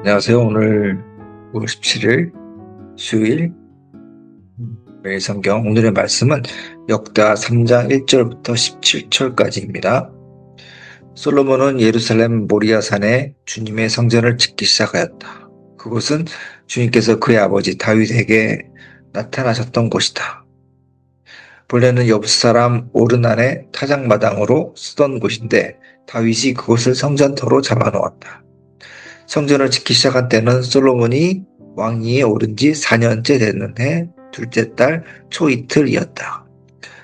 안녕하세요. 오늘 5월 17일 수요일 매일 성경 오늘의 말씀은 역대하 3장 1절부터 17절까지입니다. 솔로몬은 예루살렘 모리아산에 주님의 성전을 짓기 시작하였다. 그곳은 주님께서 그의 아버지 다윗에게 나타나셨던 곳이다. 본래는 여부스 사람 오르난의 타작마당으로 쓰던 곳인데 다윗이 그곳을 성전터로 잡아놓았다. 성전을 짓기 시작한 때는 솔로몬이 왕위에 오른 지 4년째 되는 해 둘째 달 초이틀이었다.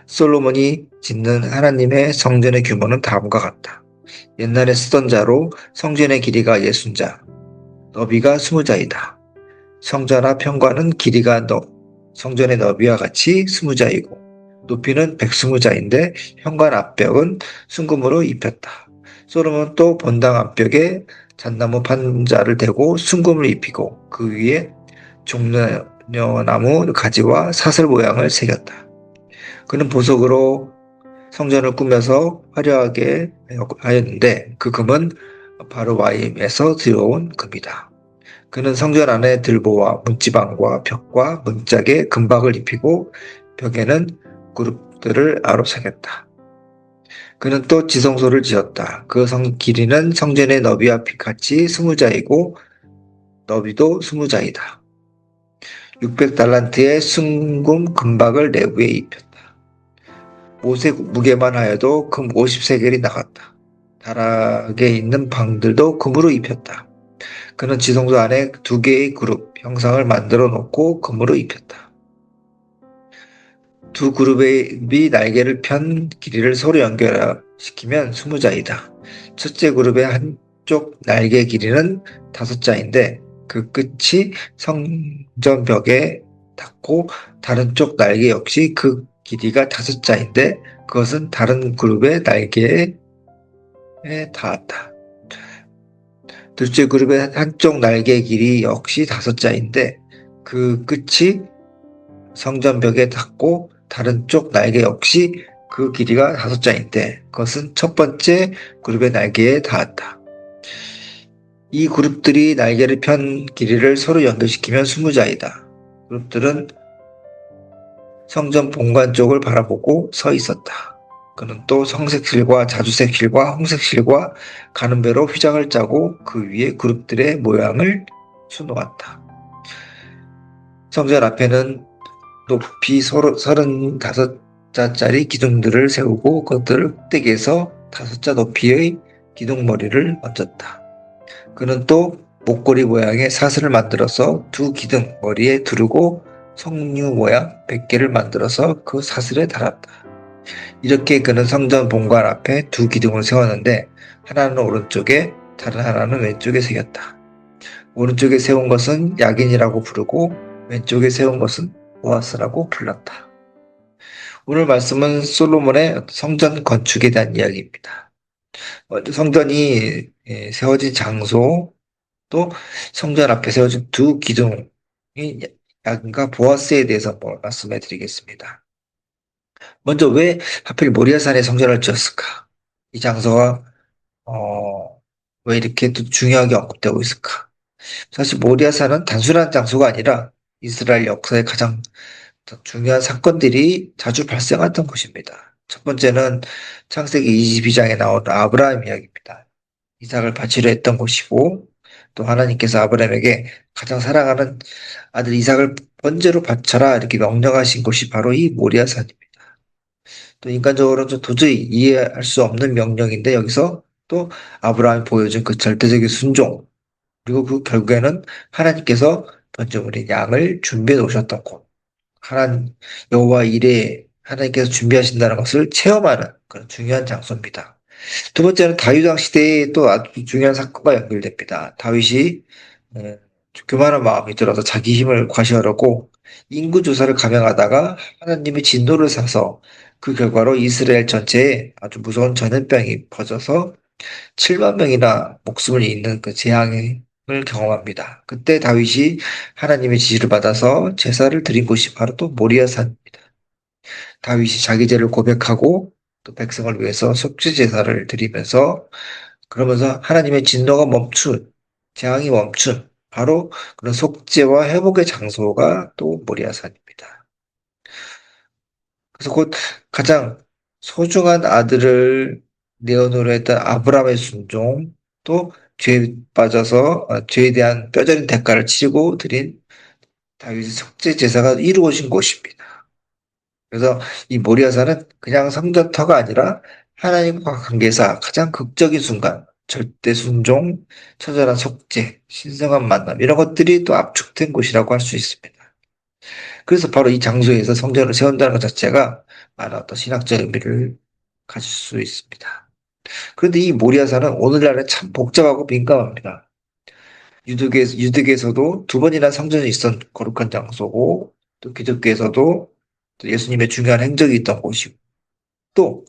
솔로몬이 짓는 하나님의 성전의 규모는 다음과 같다. 옛날에 쓰던 자로 성전의 길이가 60자, 너비가 20자이다. 성전화 평관은 길이가 성전의 너비와 같이 20자이고 높이는 120자인데 현관 앞벽은 순금으로 입혔다. 솔로몬 또 본당 앞벽에 잣나무 판자를 대고 순금을 입히고 그 위에 종려나무 가지와 사슬 모양을 새겼다. 그는 보석으로 성전을 꾸며서 화려하게 하였는데 그 금은 바로 와임에서 들어온 금이다. 그는 성전 안에 들보와 문지방과 벽과 문짝에 금박을 입히고 벽에는 그룹들을 아로새겼다. 그는 또 지성소를 지었다. 그 길이는 성전의 너비와 같이 20자이고 너비도 20자이다. 600달란트의 순금 금박을 내부에 입혔다. 옷의 무게만 하여도 금 50세겔이 나갔다. 다락에 있는 방들도 금으로 입혔다. 그는 지성소 안에 2개의 그룹 형상을 만들어 놓고 금으로 입혔다. 두 그룹의 날개를 편 길이를 서로 연결시키면 20자이다. 첫째 그룹의 한쪽 날개 길이는 5자인데 그 끝이 성전벽에 닿고 다른 쪽 날개 역시 그 길이가 5자인데 그것은 다른 그룹의 날개에 닿았다. 둘째 그룹의 한쪽 날개 길이 역시 5자인데 그 끝이 성전벽에 닿고 다른 쪽 날개 역시 그 길이가 5자인데 그것은 첫 번째 그룹의 날개에 닿았다. 이 그룹들이 날개를 편 길이를 서로 연결시키면 20자이다. 그룹들은 성전 본관 쪽을 바라보고 서 있었다. 그는 또 성색 실과 자주색 실과 홍색 실과 가는 배로 휘장을 짜고 그 위에 그룹들의 모양을 수놓았다. 성전 앞에는 높이 35자짜리 기둥들을 세우고 그것들을 흑대기에서 5자 높이의 기둥머리를 얹었다. 그는 또 목걸이 모양의 사슬을 만들어서 두 기둥 머리에 두르고 석류 모양 100개를 만들어서 그 사슬에 달았다. 이렇게 그는 성전 본관 앞에 두 기둥을 세웠는데 하나는 오른쪽에 다른 하나는 왼쪽에 새겼다. 오른쪽에 세운 것은 야긴이라고 부르고 왼쪽에 세운 것은 보아스라고 불렀다. 오늘 말씀은 솔로몬의 성전 건축에 대한 이야기입니다. 성전이 세워진 장소 또 성전 앞에 세워진 두 기둥이 야긴과 보아스에 대해서 말씀해 드리겠습니다. 먼저 왜 하필 모리아산에 성전을 지었을까? 이 장소가 왜 이렇게 또 중요하게 언급되고 있을까? 사실 모리아산은 단순한 장소가 아니라 이스라엘 역사의 가장 중요한 사건들이 자주 발생했던 곳입니다. 첫 번째는 창세기 22장에 나온 아브라함 이야기입니다. 이삭을 바치려 했던 곳이고 또 하나님께서 아브라함에게 가장 사랑하는 아들 이삭을 번제로 바쳐라 이렇게 명령하신 곳이 바로 이 모리아산입니다. 또 인간적으로는 좀 도저히 이해할 수 없는 명령인데 여기서 또 아브라함이 보여준 그 절대적인 순종 그리고 그 결국에는 하나님께서 번제물인 양을 준비해 놓으셨던 곳 하나님 여호와 일에 하나님께서 준비하신다는 것을 체험하는 그런 중요한 장소입니다. 두 번째는 다윗 왕 시대에 또 아주 중요한 사건과 연결됩니다. 다윗이 교만한 마음이 들어서 자기 힘을 과시하려고 인구 조사를 감행하다가 하나님의 진노를 사서 그 결과로 이스라엘 전체에 아주 무서운 전염병이 퍼져서 7만 명이나 목숨을 잃는 그 재앙을 경험합니다. 그때 다윗이 하나님의 지시를 받아서 제사를 드린 곳이 바로 또 모리아산입니다. 다윗이 자기 죄를 고백하고 또 백성을 위해서 속죄 제사를 드리면서 그러면서 하나님의 진노가 멈춘 재앙이 멈춘 바로 그런 속죄와 회복의 장소가 또 모리아산입니다. 그래서 곧 가장 소중한 아들을 내어놓으려 했던 아브라함의 순종, 또 죄에 빠져서 죄에 대한 뼈저린 대가를 치르고 드린 다윗의 속죄 제사가 이루어진 곳입니다. 그래서 이 모리아산은 그냥 성전터가 아니라 하나님과 관계에서 가장 극적인 순간, 절대 순종, 처절한 속죄, 신성한 만남 이런 것들이 또 압축된 곳이라고 할 수 있습니다. 그래서 바로 이 장소에서 성전을 세운다는 것 자체가 많은 어떤 신학적 의미를 가질 수 있습니다. 그런데 이 모리아산은 오늘날에 참 복잡하고 민감합니다. 유대계에서도 두 번이나 성전이 있던 거룩한 장소고, 또 기독교에서도 또 예수님의 중요한 행적이 있던 곳이고, 또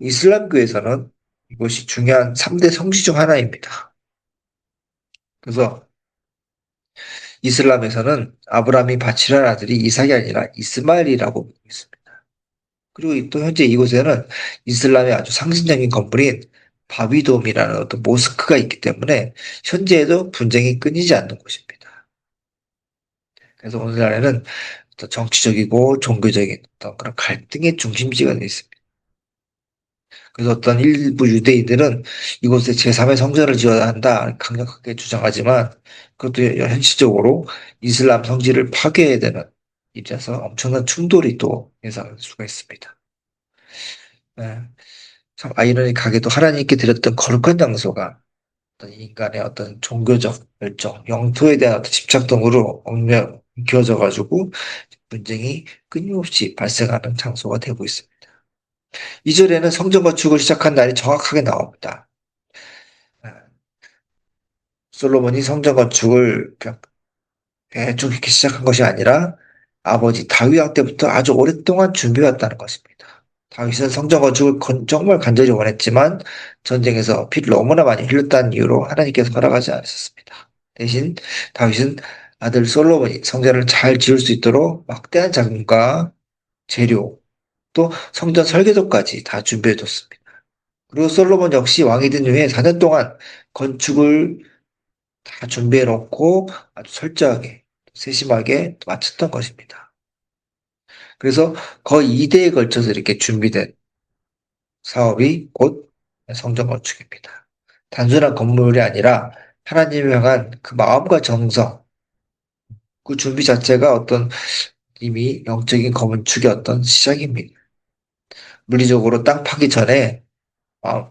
이슬람교에서는 이것이 중요한 3대 성지 중 하나입니다. 그래서 이슬람에서는 아브라함이 바치란 아들이 이삭이 아니라 이스마엘이라고 믿고 있습니다. 그리고 또 현재 이곳에는 이슬람의 아주 상징적인 건물인 바비돔이라는 어떤 모스크가 있기 때문에 현재에도 분쟁이 끊이지 않는 곳입니다. 그래서 오늘날에는 어떤 정치적이고 종교적인 어떤 그런 갈등의 중심지가 되어 있습니다. 그래서 어떤 일부 유대인들은 이곳에 제3의 성전을 지어야 한다 강력하게 주장하지만 그것도 현실적으로 이슬람 성지를 파괴해야 되는 입장에서 엄청난 충돌이 또 예상할 수가 있습니다. 네. 참 아이러니하게도 하나님께 드렸던 거룩한 장소가 어떤 인간의 어떤 종교적 열정, 영토에 대한 어떤 집착 등으로 엉겨져 가지고 분쟁이 끊임없이 발생하는 장소가 되고 있습니다. 2절에는 성전 건축을 시작한 날이 정확하게 나옵니다. 아, 솔로몬이 성전 건축을 그냥 대충 이렇게 시작한 것이 아니라 아버지 다윗 왕 때부터 아주 오랫동안 준비해왔다는 것입니다. 다윗은 성전 건축을 정말 간절히 원했지만 전쟁에서 피를 너무나 많이 흘렸다는 이유로 하나님께서 허락하지 않으셨습니다. 대신 다윗은 아들 솔로몬이 성전을 잘 지을 수 있도록 막대한 자금과 재료, 또 성전 설계도까지 다 준비해뒀습니다. 그리고 솔로몬 역시 왕이 된 후에 4년 동안 건축을 다 준비해 놓고 아주 철저하게, 세심하게 마쳤던 것입니다. 그래서 거의 2대에 걸쳐서 이렇게 준비된 사업이 곧 성전 건축입니다. 단순한 건물이 아니라 하나님을 향한 그 마음과 정성, 그 준비 자체가 어떤 이미 영적인 건축의 어떤 시작입니다. 물리적으로 땅 파기 전에 마음,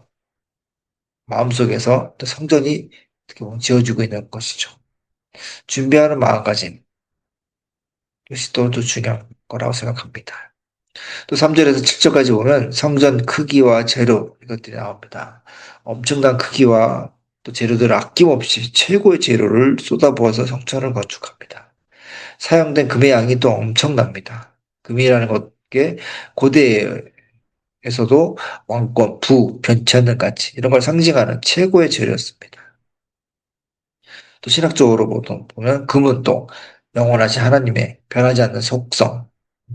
마음속에서 성전이 어떻게 보면 지어지고 있는 것이죠. 준비하는 마음가짐, 이것이 또 중요한 거라고 생각합니다. 또 3절에서 7절까지 보면 성전 크기와 재료 이것들이 나옵니다. 엄청난 크기와 또 재료들을 아낌없이 최고의 재료를 쏟아부어서 성전을 건축합니다. 사용된 금의 양이 또 엄청납니다. 금이라는 것게 고대에서도 왕권, 부, 변치 않는 가치 이런 걸 상징하는 최고의 재료였습니다. 또 신학적으로 보면 금은 또 영원하신 하나님의 변하지 않는 속성,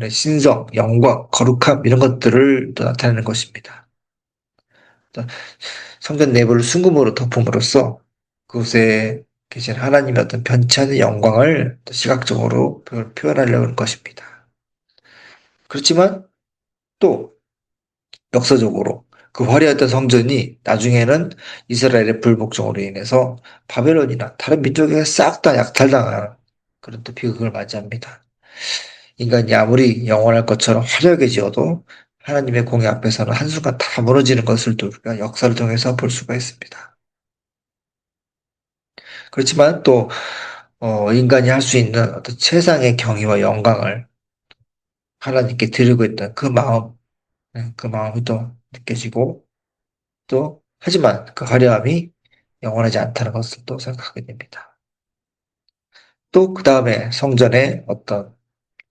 신성, 영광, 거룩함 이런 것들을 또 나타내는 것입니다. 성전 내부를 순금으로 덮음으로써 그곳에 계신 하나님의 어떤 변치 않는 영광을 또 시각적으로 표현하려고 하는 것입니다. 그렇지만 또 역사적으로 그 화려했던 성전이 나중에는 이스라엘의 불복종으로 인해서 바벨론이나 다른 민족에게 싹 다 약탈당한 그런 또 비극을 맞이합니다. 인간이 아무리 영원할 것처럼 화려하게 지어도 하나님의 공의 앞에서는 한순간 다 무너지는 것을 또 우리가 역사를 통해서 볼 수가 있습니다. 그렇지만 또 인간이 할 수 있는 어떤 최상의 경의와 영광을 하나님께 드리고 있던 그 마음, 그 마음이 또 느껴지고 또 하지만 그 화려함이 영원하지 않다는 것을 또 생각하게 됩니다. 또 그 다음에 성전에 어떤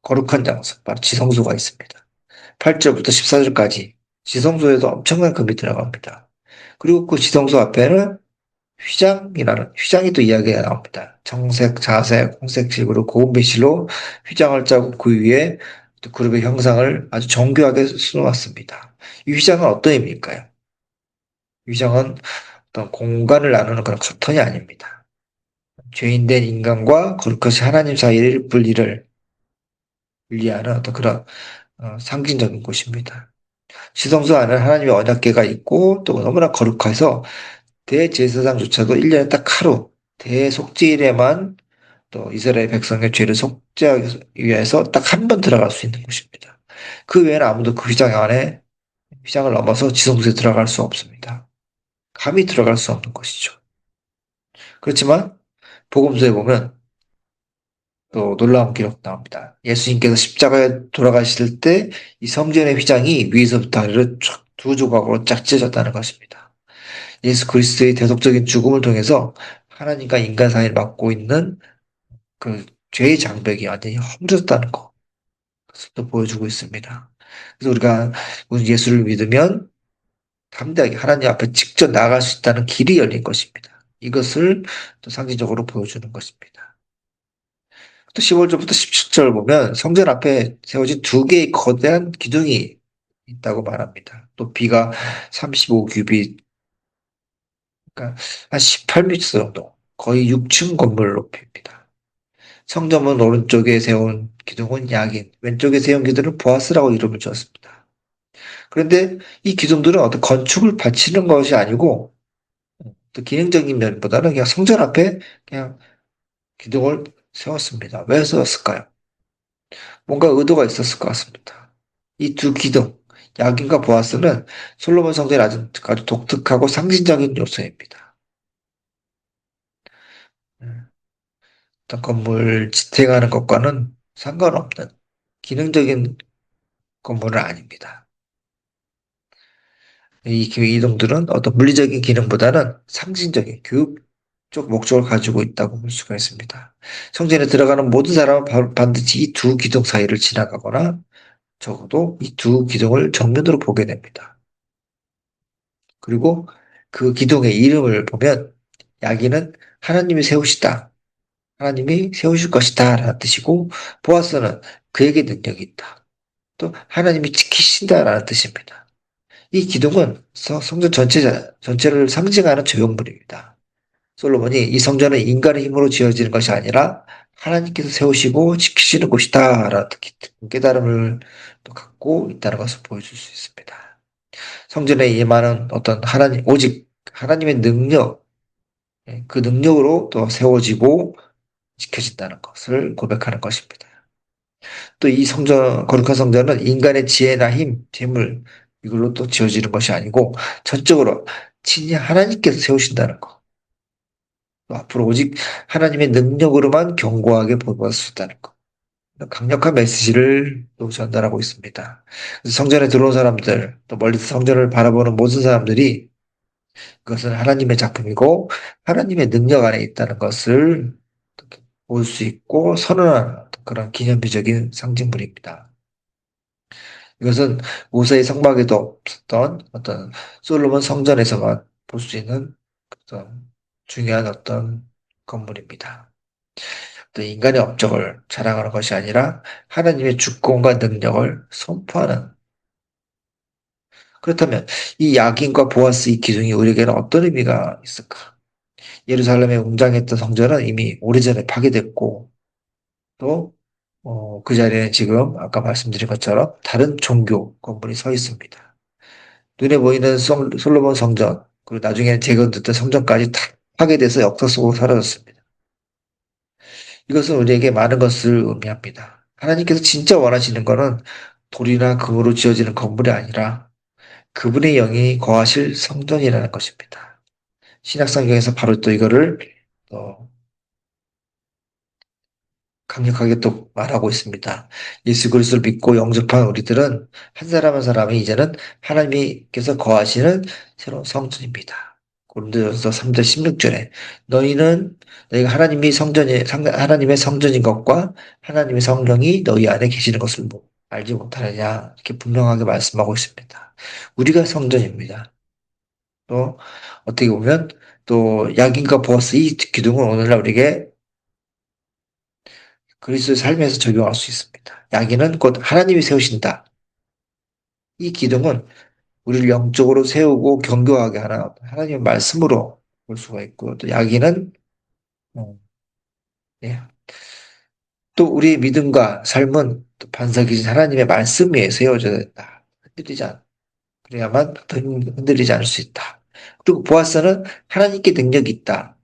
거룩한 장소, 바로 지성소가 있습니다. 8절부터 14절까지 지성소에도 엄청난 금이 들어갑니다. 그리고 그 지성소 앞에는 휘장이 또 이야기가 나옵니다. 청색, 자색, 홍색 실으로 고운 배실로 휘장을 짜고 그 위에 또 그룹의 형상을 아주 정교하게 수놓았습니다. 이 휘장은 어떤 의미일까요? 휘장은 어떤 공간을 나누는 그런 커튼이 아닙니다. 죄인된 인간과 거룩하신 하나님 사이를 분리하는 어떤 그런 상징적인 곳입니다. 지성소 안에 하나님의 언약궤가 있고 또 너무나 거룩해서 대제사장조차도 1년에 딱 하루 대속죄일에만 또 이스라엘 백성의 죄를 속죄하기 위해서 딱 한 번 들어갈 수 있는 곳입니다. 그 외에는 아무도 그 휘장을 넘어서 지성소에 들어갈 수 없습니다. 감히 들어갈 수 없는 것이죠. 그렇지만 복음서에 보면 또 놀라운 기록 나옵니다. 예수님께서 십자가에 돌아가실 때 이 성전의 휘장이 위에서부터 아래로 쫙 두 조각으로 쫙 찢어졌다는 것입니다. 예수 그리스도의 대속적인 죽음을 통해서 하나님과 인간 사이를 막고 있는 그 죄의 장벽이 완전히 헐어졌다는 것을 보여주고 있습니다. 그래서 우리가 예수를 믿으면 담대하게 하나님 앞에 직접 나아갈 수 있다는 길이 열린 것입니다. 이것을 또 상징적으로 보여주는 것입니다. 또 15절부터 17절 보면 성전 앞에 세워진 두 개의 거대한 기둥이 있다고 말합니다. 높이가 35규빗, 그러니까 한 18m 정도, 거의 6층 건물 높이입니다. 성전문 오른쪽에 세운 기둥은 야긴, 왼쪽에 세운 기둥은 보아스라고 이름을 지었습니다. 그런데 이 기둥들은 어떤 건축을 바치는 것이 아니고 또 기능적인 면보다는 그냥 성전 앞에 그냥 기둥을 세웠습니다. 왜 세웠을까요? 뭔가 의도가 있었을 것 같습니다. 이 두 기둥, 야긴과 보아스는 솔로몬 성전의 아주 독특하고 상징적인 요소입니다. 어떤 건물 지탱하는 것과는 상관없는 기능적인 건물은 아닙니다. 이 이동들은 어떤 물리적인 기능보다는 상징적인 교육적 목적을 가지고 있다고 볼 수가 있습니다. 성전에 들어가는 모든 사람은 반드시 이 두 기둥 사이를 지나가거나 적어도 이 두 기둥을 정면으로 보게 됩니다. 그리고 그 기둥의 이름을 보면 야기는 하나님이 세우시다. 하나님이 세우실 것이다 라는 뜻이고 보아스는 그에게 능력이 있다. 또 하나님이 지키신다 라는 뜻입니다. 이 기둥은 성전 전체를 상징하는 조형물입니다. 솔로몬이 이 성전은 인간의 힘으로 지어지는 것이 아니라 하나님께서 세우시고 지키시는 곳이다 라는 깨달음을 또 갖고 있다는 것을 보여줄 수 있습니다. 성전에 임하는 어떤 오직 하나님의 능력, 그 능력으로 또 세워지고 지켜진다는 것을 고백하는 것입니다. 또 이 거룩한 성전은 인간의 지혜나 힘, 재물, 이걸로 또 지어지는 것이 아니고 전적으로 친히 하나님께서 세우신다는 것. 또 앞으로 오직 하나님의 능력으로만 견고하게 보호할 수 있다는 것. 강력한 메시지를 또 전달하고 있습니다. 그래서 성전에 들어온 사람들, 또 멀리서 성전을 바라보는 모든 사람들이 그것은 하나님의 작품이고 하나님의 능력 안에 있다는 것을 볼 수 있고 선언하는 그런 기념비적인 상징물입니다. 이것은 모세의 성막에도 없었던 어떤 솔로몬 성전에서만 볼 수 있는 어떤 중요한 어떤 건물입니다. 또 인간의 업적을 자랑하는 것이 아니라 하나님의 주권과 능력을 선포하는. 그렇다면 이 야긴과 보아스 이 기둥이 우리에게는 어떤 의미가 있을까? 예루살렘에 웅장했던 성전은 이미 오래전에 파괴됐고 또 그 자리에는 지금 아까 말씀드린 것처럼 다른 종교 건물이 서 있습니다. 눈에 보이는 솔로몬 성전 그리고 나중에는 재건됐던 성전까지 다 파괴돼서 역사 속으로 사라졌습니다. 이것은 우리에게 많은 것을 의미합니다. 하나님께서 진짜 원하시는 것은 돌이나 금으로 지어지는 건물이 아니라 그분의 영이 거하실 성전이라는 것입니다. 신약성경에서 바로 또 이거를 어, 강력하게 또 말하고 있습니다. 예수 그리스도를 믿고 영접한 우리들은 한 사람 한 사람이 이제는 하나님께서 거하시는 새로운 성전입니다. 고린도전서 3절 16절에 너희가 하나님의 성전인 것과 하나님의 성령이 너희 안에 계시는 것을 알지 못하느냐 이렇게 분명하게 말씀하고 있습니다. 우리가 성전입니다. 또 어떻게 보면 또 야긴과 보아스 이 기둥은 오늘날 우리에게 그리스도의 삶에서 적용할 수 있습니다. 야기는 곧 하나님이 세우신다. 이 기둥은 우리를 영적으로 세우고 경고하게 하는 하나님의 말씀으로 볼 수가 있고 또 야기는 예. 또 우리 믿음과 삶은 또 반석이신 하나님의 말씀 위에 세워져야 된다. 그래야만 흔들리지 않을 수 있다. 그리고 보아스는 하나님께 능력이 있다.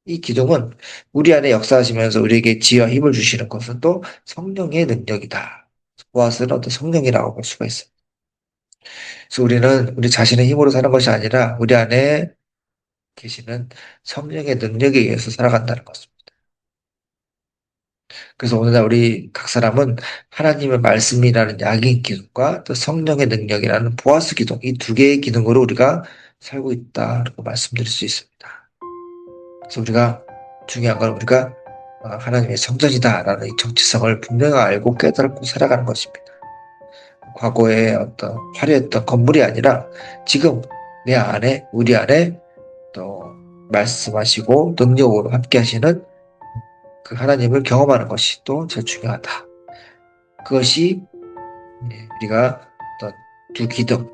이 기둥은 우리 안에 역사하시면서 우리에게 지혜와 힘을 주시는 것은 또 성령의 능력이다. 보아스는 어떤 성령이라고 볼 수가 있어요. 그래서 우리는 우리 자신의 힘으로 사는 것이 아니라 우리 안에 계시는 성령의 능력에 의해서 살아간다는 것입니다. 그래서 오늘날 우리 각 사람은 하나님의 말씀이라는 약인 기둥과 또 성령의 능력이라는 보아스 기둥, 이 두 개의 기둥으로 우리가 살고 있다라고 말씀드릴 수 있습니다. 그래서 우리가 중요한 건 우리가 하나님의 성전이다라는 이 정체성을 분명히 알고 깨닫고 살아가는 것입니다. 과거의 어떤 화려했던 건물이 아니라 지금 내 안에, 우리 안에 또 말씀하시고 능력으로 함께 하시는 그 하나님을 경험하는 것이 또 제일 중요하다. 그것이 우리가 어떤 두 기둥,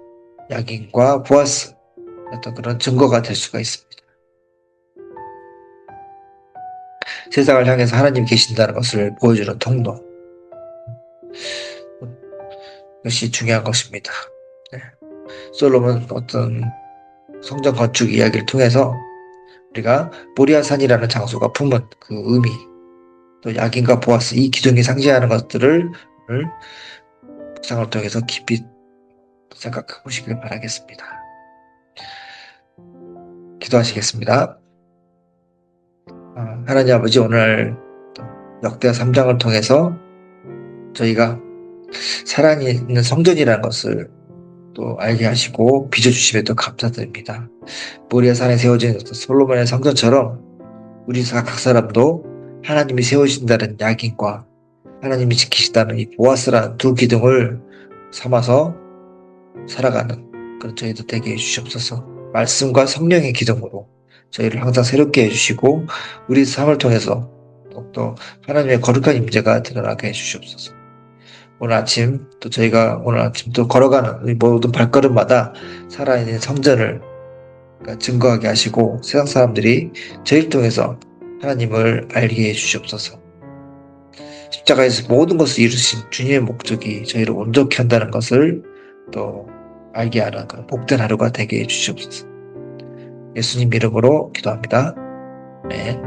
야긴과 보아스 어떤 그런 증거가 될 수가 있습니다. 세상을 향해서 하나님이 계신다는 것을 보여주는 통로. 이것이 중요한 것입니다. 네. 솔로몬 어떤 성전 건축 이야기를 통해서 우리가 모리아산이라는 장소가 품은 그 의미, 또 야긴과 보아스 이 기둥이 상징하는 것들을 오늘 묵상을 통해서 깊이 생각해 보시길 바라겠습니다. 기도하시겠습니다. 하나님 아버지, 오늘 역대하 3장을 통해서 저희가 살아있는 성전이라는 것을 또 알게 하시고 빚어주심에 또 감사드립니다. 모리아산에 세워진 솔로몬의 성전처럼 우리 각 사람도 하나님이 세우신다는 약인과 하나님이 지키신다는 이 보아스라는 두 기둥을 삼아서 살아가는 그런 저희도 되게 해주시옵소서. 말씀과 성령의 기둥으로 저희를 항상 새롭게 해주시고 우리 삶을 통해서 더욱더 하나님의 거룩한 임재가 드러나게 해주시옵소서. 오늘 아침 또 저희가 오늘 아침 또 걸어가는 우리 모든 발걸음마다 살아있는 성전을 증거하게 하시고 세상 사람들이 저희를 통해서 하나님을 알게 해주시옵소서. 십자가에서 모든 것을 이루신 주님의 목적이 저희를 온전케 한다는 것을 또 알게 하는 그런 복된 하루가 되게 해주시옵소서. 예수님 이름으로 기도합니다. 네.